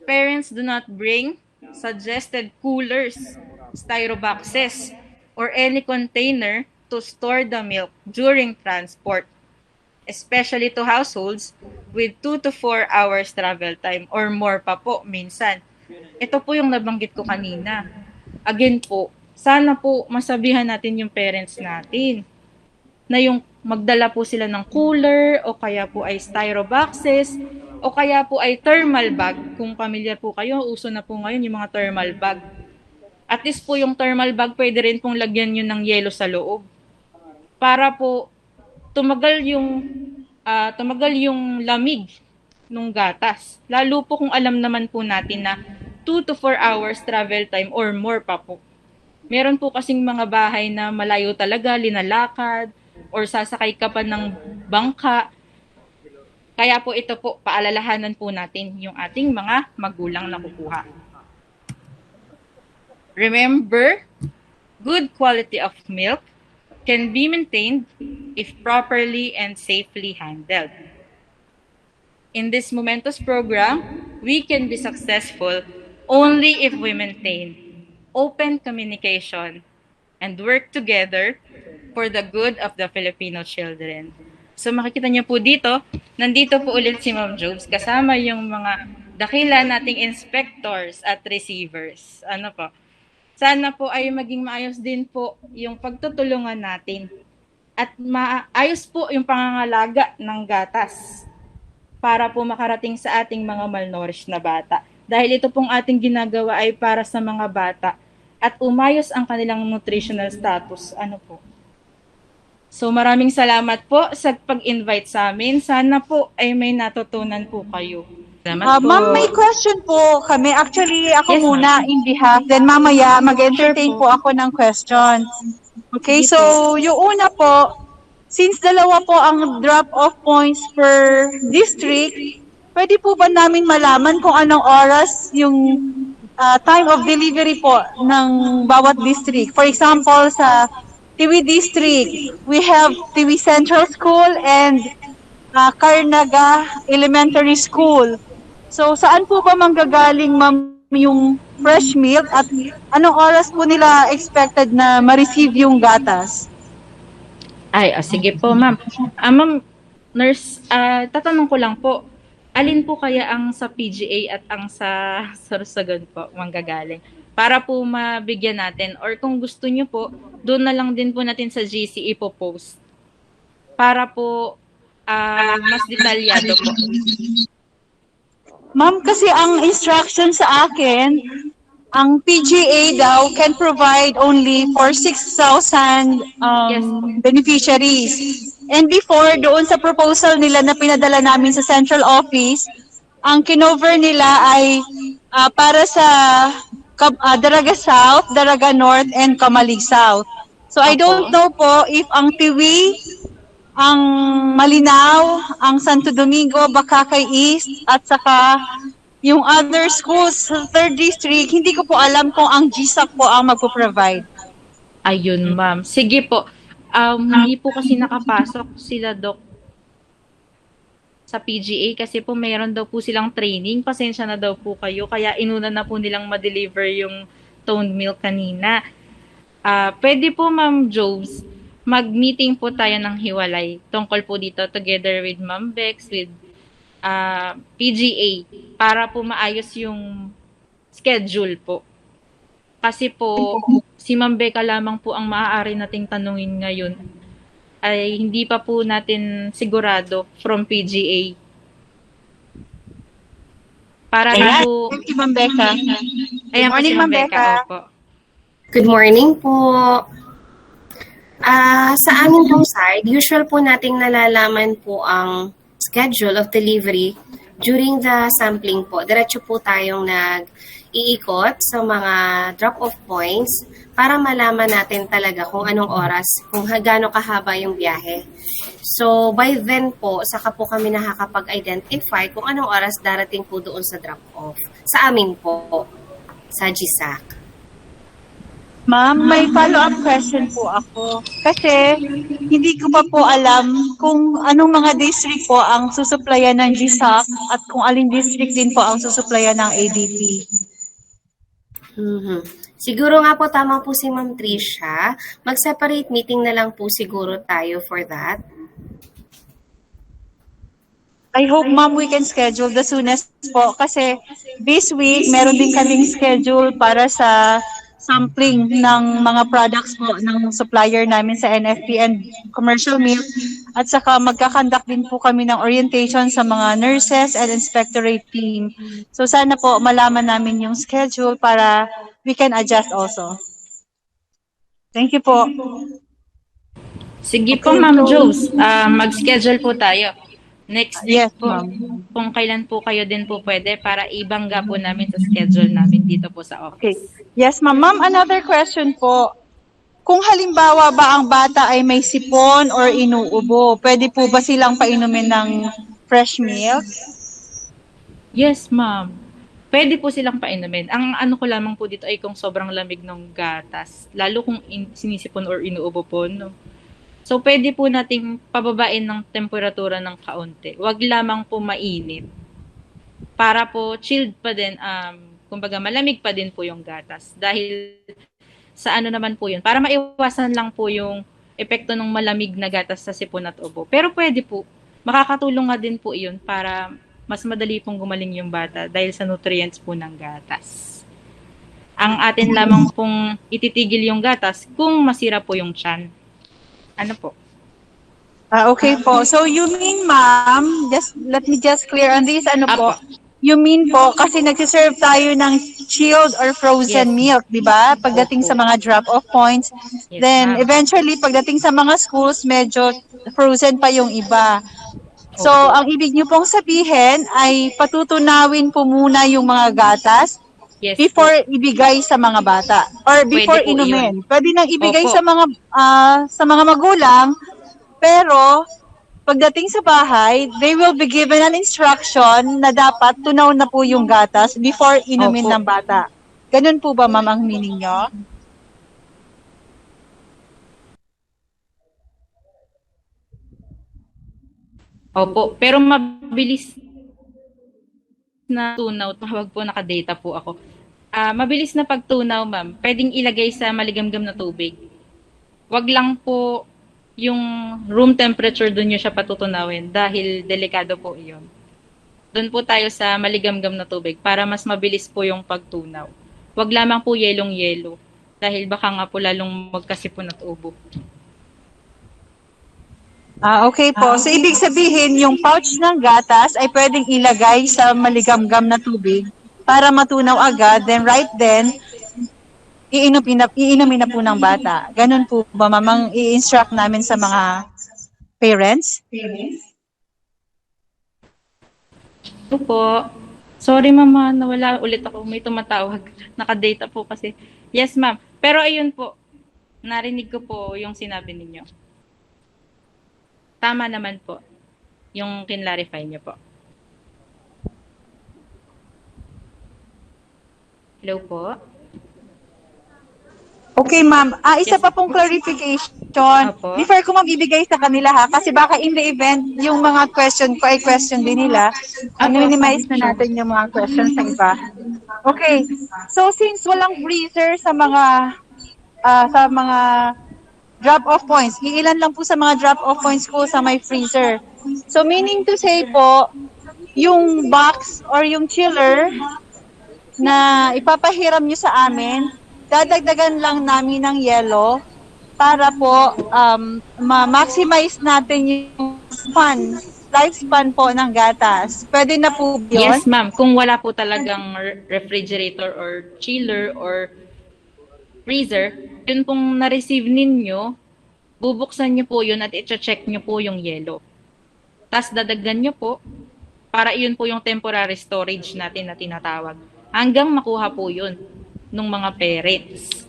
Parents do not bring suggested coolers, styro boxes, or any container to store the milk during transport, especially to households with 2 to 4 hours travel time or more pa po minsan. Ito po yung nabanggit ko kanina. Again po, sana po masabihan natin yung parents natin na yung magdala po sila ng cooler o kaya po ay styro boxes o kaya po ay thermal bag. Kung pamilyar po kayo, uso na po ngayon yung mga thermal bag. At least po yung thermal bag, pwede rin pong lagyan nyo ng yelo sa loob para po tumagal yung lamig ng gatas. Lalo po kung alam naman po natin na 2 to 4 hours travel time or more pa po. Meron po kasing mga bahay na malayo talaga, linalakad, or sasakay ka pa ng bangka. Kaya po ito po, paalalahanan po natin yung ating mga magulang na kukuha. Remember, good quality of milk can be maintained if properly and safely handled. In this momentous program, we can be successful only if we maintain open communication and work together for the good of the Filipino children. So makikita niyo po dito, nandito po ulit si Ma'am Jobs kasama yung mga dakila nating inspectors at receivers. Ano po? Sana po ay maging maayos din po yung pagtutulungan natin at maayos po yung pangangalaga ng gatas para po makarating sa ating mga malnourished na bata. Dahil ito pong ating ginagawa ay para sa mga bata at umayos ang kanilang nutritional status. Ano po? So maraming salamat po sa pag-invite sa amin. Sana po ay may natutunan po kayo. Salamat po. Ma'am, may question po kami. Actually, ako Yes, muna in behalf. Then mamaya, mag-entertain po ako ng questions. Okay, so yung una po, since dalawa po ang drop-off points per district, pwede po ba namin malaman kung anong oras yung time of delivery po ng bawat district? For example, sa Tiwi District, we have Tiwi Central School and Karnaga Elementary School. So, saan po ba manggagaling, ma'am, yung fresh milk at anong oras po nila expected na ma-receive yung gatas? Ay, sige po, ma'am. Ma'am, nurse, tatanong ko lang po, alin po kaya ang sa PGA at ang sa Sorsogon po manggagaling? Para po mabigyan natin, or kung gusto nyo po, doon na lang din po natin sa GC ipopost. Para po mas detalyado po. Ma'am, kasi ang instruction sa akin, ang PGA daw can provide only for 6,000 Yes. beneficiaries. And before, doon sa proposal nila na pinadala namin sa central office, ang kinover nila ay para sa Daraga South, Daraga North, and Kamalig South. So I don't know po if ang Tiwi, ang Malinaw, ang Santo Domingo, Bakakay East, at saka yung other schools sa 3rd District, hindi ko po alam kung ang GSAC po ang magpo-provide. Ayun, ma'am. Sige po. Hindi po kasi nakapasok sila, Doc, sa PGA kasi po mayroon daw po silang training. Pasensya na daw po kayo. Kaya inuna na po nilang ma-deliver yung toned milk kanina. Pwede po, Ma'am Jobs, mag-meeting po tayo ng hiwalay tungkol po dito together with Ma'am Bex, with PGA, para po maayos yung schedule po. Kasi po, si Ma'am Becca lamang po ang maaari nating tanungin ngayon. Ay hindi pa po natin sigurado from PGA. Para Ayan. po... Thank you, Ma'am Becca. Ayan po si Morning, Ma'am Ma'am Becca. Becca. Opo. Good morning po. Sa amin pong side, usual po nating nalalaman po ang schedule of delivery during the sampling po. Diretso po tayong nag-iikot sa mga drop-off points para malaman natin talaga kung anong oras, kung gaano kahaba yung biyahe. So, by then po, saka po kami nakakapag-identify kung anong oras darating po doon sa drop-off. Sa amin po, sa GSAC. Ma'am, may follow-up question po ako. Kasi hindi ko pa po alam kung anong mga district po ang susuplayan ng GSAC at kung aling district din po ang susuplayan ng ADP. Siguro nga po tama po si Ma'am Tricia. Mag-separate meeting na lang po siguro tayo for that. I hope, ma'am, we can schedule the soonest po. Kasi this week, meron din kaming schedule para sa sampling ng mga products po ng supplier namin sa NFP and commercial milk. At saka magkakandak din po kami ng orientation sa mga nurses and inspectorate team. So sana po malaman namin yung schedule para we can adjust also. Thank you po. Sige po, Ma'am Jobs. Mag-schedule po tayo. Next week Yes, po, ma'am. kung kailan po kayo din po pwede para ibangga po namin sa schedule namin dito po sa Okay. office. Yes, ma'am. Ma'am, another question po. Kung halimbawa ba ang bata ay may sipon or inuubo, pwede po ba silang painumin ng fresh milk? Yes, ma'am. Pwede po silang painumin. Ang ano ko lamang po dito ay kung sobrang lamig ng gatas, lalo kung sinisipon or inuubo po, no? So, pwede po nating pababain ng temperatura ng kaunti. Huwag lamang po mainit. Para po chilled pa din, kumbaga malamig pa din po yung gatas. Dahil sa ano naman po yun, para maiwasan lang po yung epekto ng malamig na gatas sa sipon at ubo. Pero pwede po, makakatulong nga din po yun para mas madali pong gumaling yung bata dahil sa nutrients po ng gatas. Ang atin lamang pong ititigil yung gatas kung masira po yung tiyan. Ano po? Okay po. So you mean, ma'am, let me just clear on this, ano po? Apo. You mean po, kasi nagsiserve tayo ng chilled or frozen Yes. milk, di ba? Pagdating Opo. sa mga drop-off points. Yes, Then, ma'am. eventually, pagdating sa mga schools, medyo frozen pa yung iba. So, Opo. ang ibig niyo pong sabihin ay patutunawin po muna yung mga gatas Yes before po. ibigay sa mga bata or before Pwede po inumin. yun. Pwede nang ibigay Opo. sa mga magulang Pero, pagdating sa bahay, they will be given an instruction na dapat tunaw na po yung gatas before inumin Opo. ng bata. Ganun po ba, ma'am, ang meaning nyo? Opo, pero mabilis na tunaw, tawag po, nakadata po ako. Mabilis na pagtunaw, ma'am, pwedeng ilagay sa maligamgam na tubig. Wag lang po yung room temperature doon nyo siya patutunawin dahil delikado po iyon. Doon po tayo sa maligamgam na tubig para mas mabilis po yung pagtunaw. Wag lamang po yelong-yelo dahil baka nga po lalong magkasipon at ubo. Okay po. So, ibig sabihin, yung pouch ng gatas ay pwedeng ilagay sa maligamgam na tubig para matunaw agad. Then, right then, iinumin na po ng bata. Ganun po ba, mamang i-instruct namin sa mga parents? Ito po. Sorry, mama, nawala ulit ako. May tumatawag. Nakadata po kasi. Yes, ma'am. Pero ayun po, narinig ko po yung sinabi ninyo. Tama naman po yung kinlarify niyo po. Hello po? Okay, ma'am. Isa pa pong clarification. Opo. Before ko ma'am ibigay sa kanila ha, kasi baka in the event, yung mga question ko ay question din nila. Minimize na natin yung mga questions sa iba. Okay. So, since walang freezer sa mga drop-off points, iilan lang po sa mga drop-off points ko sa may freezer. So, meaning to say po, yung box or yung chiller na ipapahiram nyo sa amin, dadagdagan lang namin ng yelo para po ma-maximize natin yung lifespan po ng gatas. Pwede na po yun? Yes, ma'am. Kung wala po talagang refrigerator or chiller or freezer, yun pong na-receive ninyo, bubuksan nyo po yun at i-check nyo po yung yelo. Tapos dadagdan nyo po para yun po yung temporary storage natin na tinatawag. Hanggang makuha po yun ng mga parents.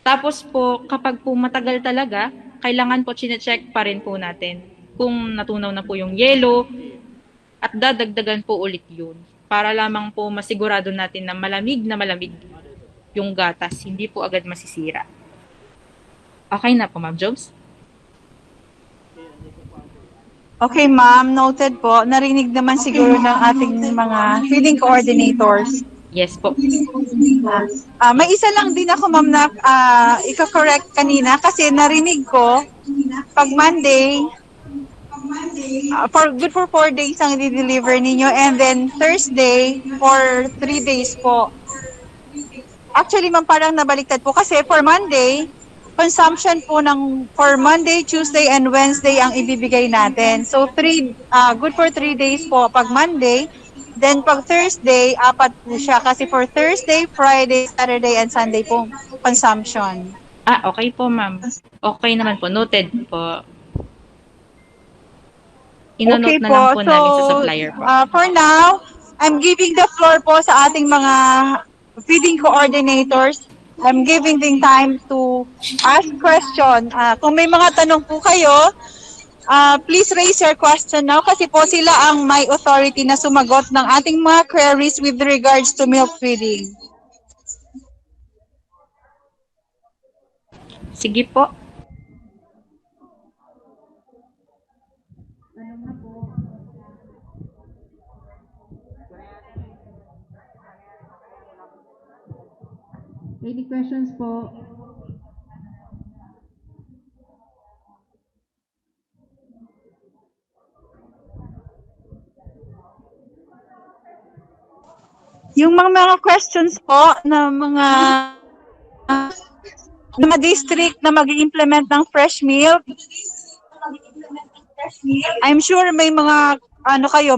Tapos po, kapag po matagal talaga, kailangan po chinecheck pa rin po natin kung natunaw na po yung yelo at dadagdagan po ulit yun para lamang po masigurado natin na malamig yung gatas, hindi po agad masisira. Okay na po, Ma'am Jobs? Okay, ma'am. Noted po. Narinig naman siguro ng ating mga feeding coordinators. Yes po. May isa lang din ako, ma'am, na ika-correct kanina kasi narinig ko, pag Monday, good for 4 days ang i-deliver ninyo and then Thursday for 3 days po. Actually, ma'am, parang nabaliktad po kasi for Monday, consumption po for Monday, Tuesday, and Wednesday ang ibibigay natin. So, good for 3 days po pag Monday. Then, pag Thursday, 4 po siya. Kasi for Thursday, Friday, Saturday, and Sunday po, consumption. Okay po, ma'am. Okay naman po. Noted po. Inonote na lang po namin sa supplier po. For now, I'm giving the floor po sa ating mga feeding coordinators. I'm giving them time to ask question. Kung may mga tanong po kayo, please raise your question now kasi po sila ang may authority na sumagot ng ating mga queries with regards to milk feeding. Sige po. Any questions po? Yung mga questions po na mga district na mag-implement ng fresh milk, I'm sure may mga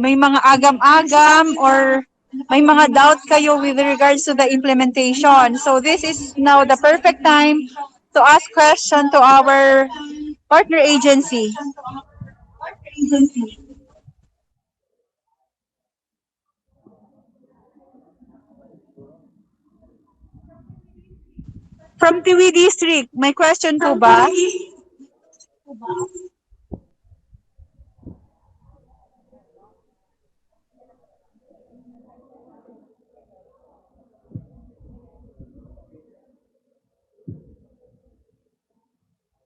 may mga agam-agam or may mga doubt kayo with regards to the implementation. So this is now the perfect time to ask question to our partner agency. From Tiwi District, may question po ba?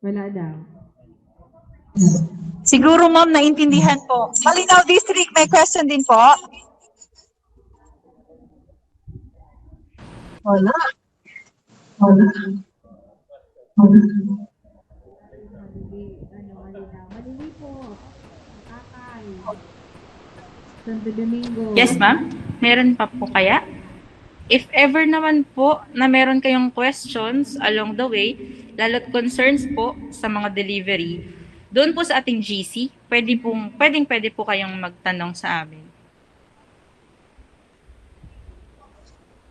Wala daw. Siguro ma'am, naintindihan po. Malinaw District, may question din po. Wala. Malili po. Kakay. Santo Domingo. Yes, ma'am. Meron pa po kaya? If ever naman po na meron kayong questions along the way, lalo't concerns po sa mga delivery, doon po sa ating GC, pwede po kayong magtanong sa amin.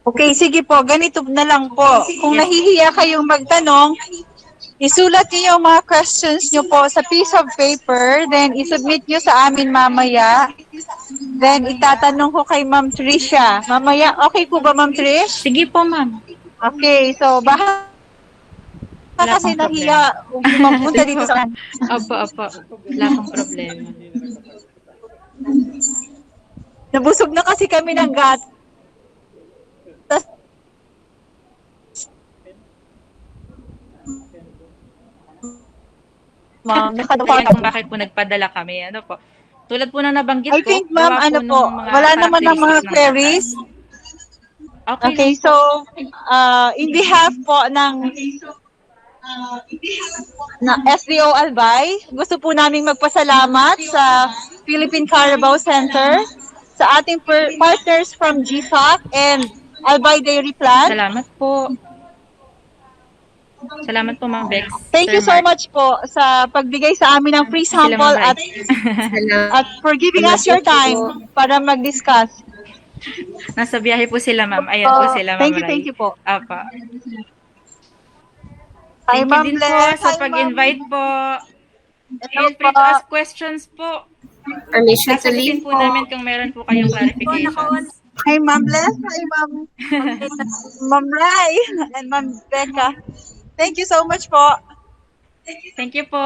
Okay, sige po. Ganito na lang po. Kung nahihiya kayong magtanong, isulat niyo yung mga questions niyo po sa piece of paper, then isubmit niyo sa amin mamaya. Then itatanong ko kay Ma'am Tricia. Mamaya, okay po ba Ma'am Trish? Sige po, ma'am. Okay, so baka Wala kasi pong nahiya magpunta dito sa Opo. Wala pong problema. Nabusog na kasi kami ng gatas. Ma'am, Kaya kung bakit po nagpadala kami, ano po. Tulad po na nabanggit ko. I think ma'am, gawa ano ng po, mga wala naman ng mga characteristics ng queries. gatas. Okay, so in behalf po ng SDO Albay, gusto po naming magpasalamat sa Philippine Carabao Center, sa ating partners from GFAC and Albay Dairy Plant. Salamat po. Salamat po, Ma'am Bex. Thank you so much po sa pagbigay sa amin ng free Sila, sample Ma'am at for giving us your time para mag-discuss. Nasa biyahe po sila, Ma'am. Ayan po sila, Ma'am. Thank you po. Apa. Hi, Thank you Ma'am din po Bless. sa Hi, pag-invite po. Hello Feel free to po. ask questions po. Permission to Sasagutin leave po namin kung meron po kayong clarifications. Hi, Ma'am Bless. Hi, Ma'am Rai and Ma'am Becca. Thank you so much po. Thank you po.